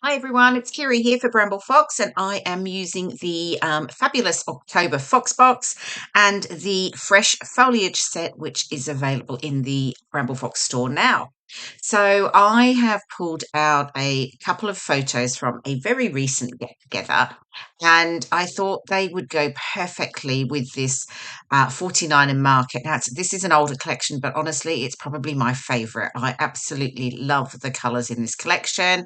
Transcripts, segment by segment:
Hi everyone, it's Kirei here for Bramble Fox, and I am using the fabulous October Fox box and the Fresh Foliage set, which is available in the Bramble Fox store now. So I have pulled out a couple of photos from a very recent get together, and I thought they would go perfectly with this 49 and market. Now, this is an older collection, but honestly, it's probably my favorite. I absolutely love the colors in this collection,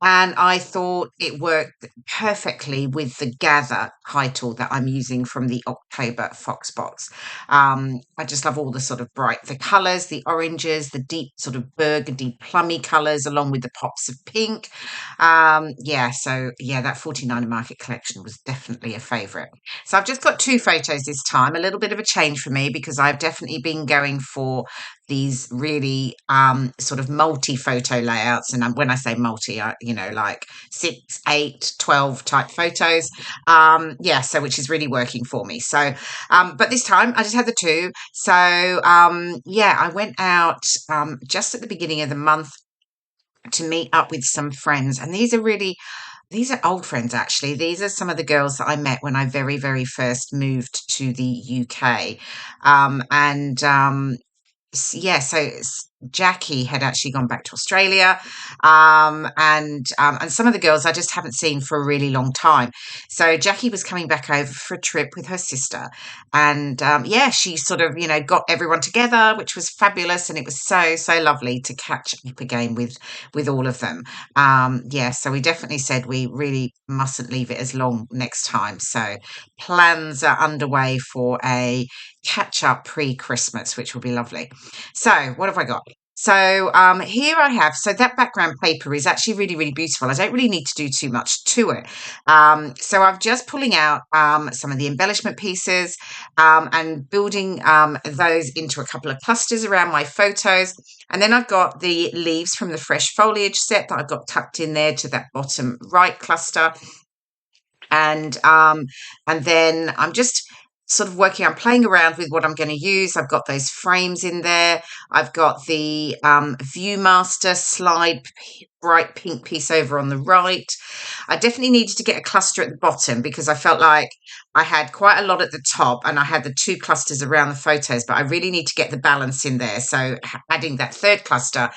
and I thought it worked perfectly with the Gather title that I'm using from the October Fox box. I just love all the sort of the colours, the oranges, the deep sort of burgundy plummy colours, along with the pops of pink. So that 49 Market collection was definitely a favourite. So I've just got two photos this time, a little bit of a change for me because I've definitely been going for these really sort of multi photo layouts. And when I say multi, like 6, 8, 12 type photos. So which is really working for me. So, but this time I just had the two. So, I went out just at the beginning of the month to meet up with some friends. And these are old friends actually. These are some of the girls that I met when I very, very first moved to the UK. And so Jackie had actually gone back to Australia, and some of the girls I just haven't seen for a really long time. So Jackie was coming back over for a trip with her sister, and she sort of got everyone together, which was fabulous, and it was so lovely to catch up again with all of them. So we definitely said we really mustn't leave it as long next time. So plans are underway for a catch up pre-Christmas, which will be lovely. So what have I got? So here I have, so that background paper is actually really, really beautiful. I don't really need to do too much to it. So I'm just pulling out some of the embellishment pieces and building those into a couple of clusters around my photos. And then I've got the leaves from the Fresh Foliage set that I've got tucked in there to that bottom right cluster. And then I'm just sort of I'm playing around with what I'm going to use. I've got those frames in there. I've got the Viewmaster slide bright pink piece over on the right. I definitely needed to get a cluster at the bottom because I felt like I had quite a lot at the top and I had the two clusters around the photos, but I really need to get the balance in there. So adding that third cluster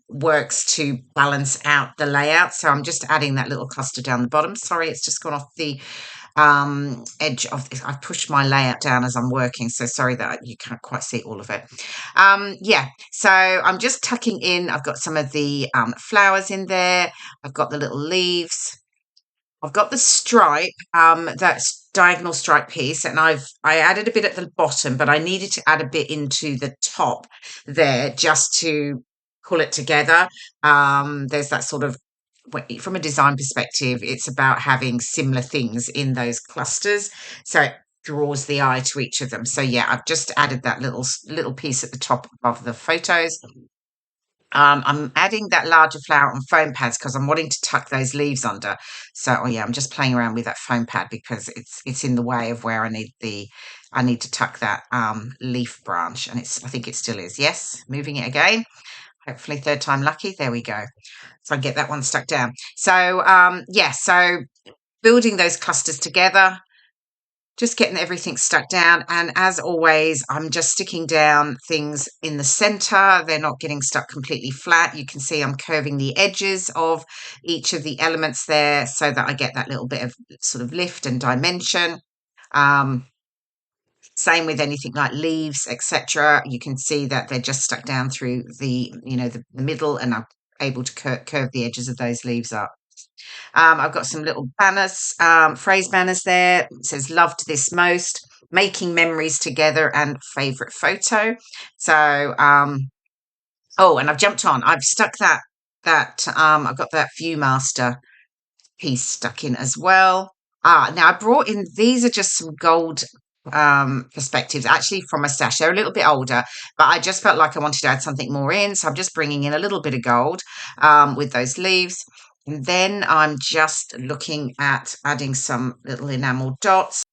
works to balance out the layout. So I'm just adding that little cluster down the bottom. Sorry, it's just gone off the edge of this. I've pushed my layout down as I'm working, so sorry that you can't quite see all of it. So I'm just tucking in. I've got some of the flowers in there. I've got the little leaves. I've got the stripe, that's diagonal stripe piece, and I added a bit at the bottom, but I needed to add a bit into the top there just to pull it together. There's that sort of, from a design perspective, it's about having similar things in those clusters, so it draws the eye to each of them. So yeah, I've just added that little piece at the top of the photos. I'm adding that larger flower on foam pads because I'm wanting to tuck those leaves under. So I'm just playing around with that foam pad because it's in the way of where I need to tuck that leaf branch, and I think it still is. Yes, moving it again. Hopefully third time lucky. There we go. So I get that one stuck down. So so building those clusters together, just getting everything stuck down. And as always, I'm just sticking down things in the center. They're not getting stuck completely flat. You can see I'm curving the edges of each of the elements there so that I get that little bit of sort of lift and dimension. Same with anything like leaves, etc. You can see that they're just stuck down through the middle, and I'm able to curve the edges of those leaves up. I've got some little banners, phrase banners there. It says "Loved this most," making memories together, and favorite photo. So, and I've jumped on. I've stuck I've got that Viewmaster piece stuck in as well. Now I brought in, these are just some gold perspectives actually from a stash. They're a little bit older, but I just felt like I wanted to add something more in, so I'm just bringing in a little bit of gold with those leaves. And then I'm just looking at adding some little enamel dots.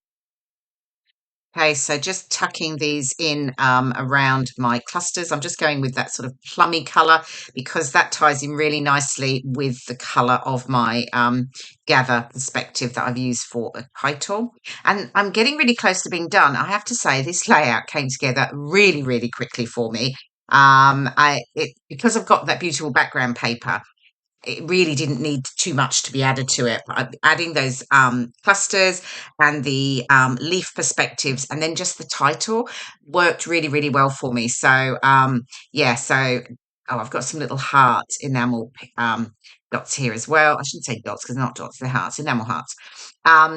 Okay, so just tucking these in around my clusters. I'm just going with that sort of plummy colour because that ties in really nicely with the colour of my gather perspective that I've used for a title. And I'm getting really close to being done. I have to say this layout came together really, really quickly for me. Because I've got that beautiful background paper, it really didn't need too much to be added to it. But adding those clusters and the leaf perspectives and then just the title worked really, really well for me. So, yeah, so, oh, I've got some little heart enamel dots here as well. I shouldn't say dots because they're not dots, they're hearts, enamel hearts.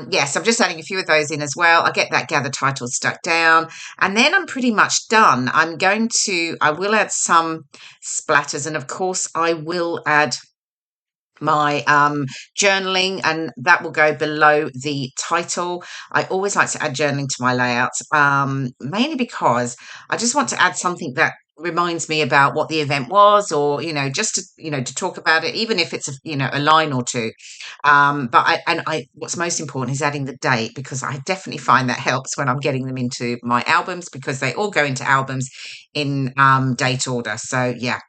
Yes, I'm just adding a few of those in as well. I get that gather title stuck down and then I'm pretty much done. I will add some splatters and of course I will add my journaling and that will go below the title. I always like to add journaling to my layouts, mainly because I just want to add something that reminds me about what the event was, or just to to talk about it, even if it's a line or two. But I what's most important is adding the date, because I definitely find that helps when I'm getting them into my albums, because they all go into albums in date order. So yeah.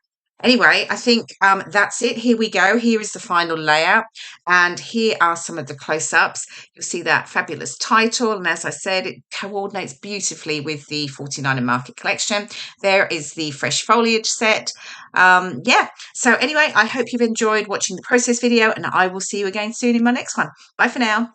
Anyway, I think that's it. Here we go. Here is the final layout. And here are some of the close-ups. You'll see that fabulous title. And as I said, it coordinates beautifully with the 49 and Market collection. There is the Fresh Foliage set. Yeah. So anyway, I hope you've enjoyed watching the process video, and I will see you again soon in my next one. Bye for now.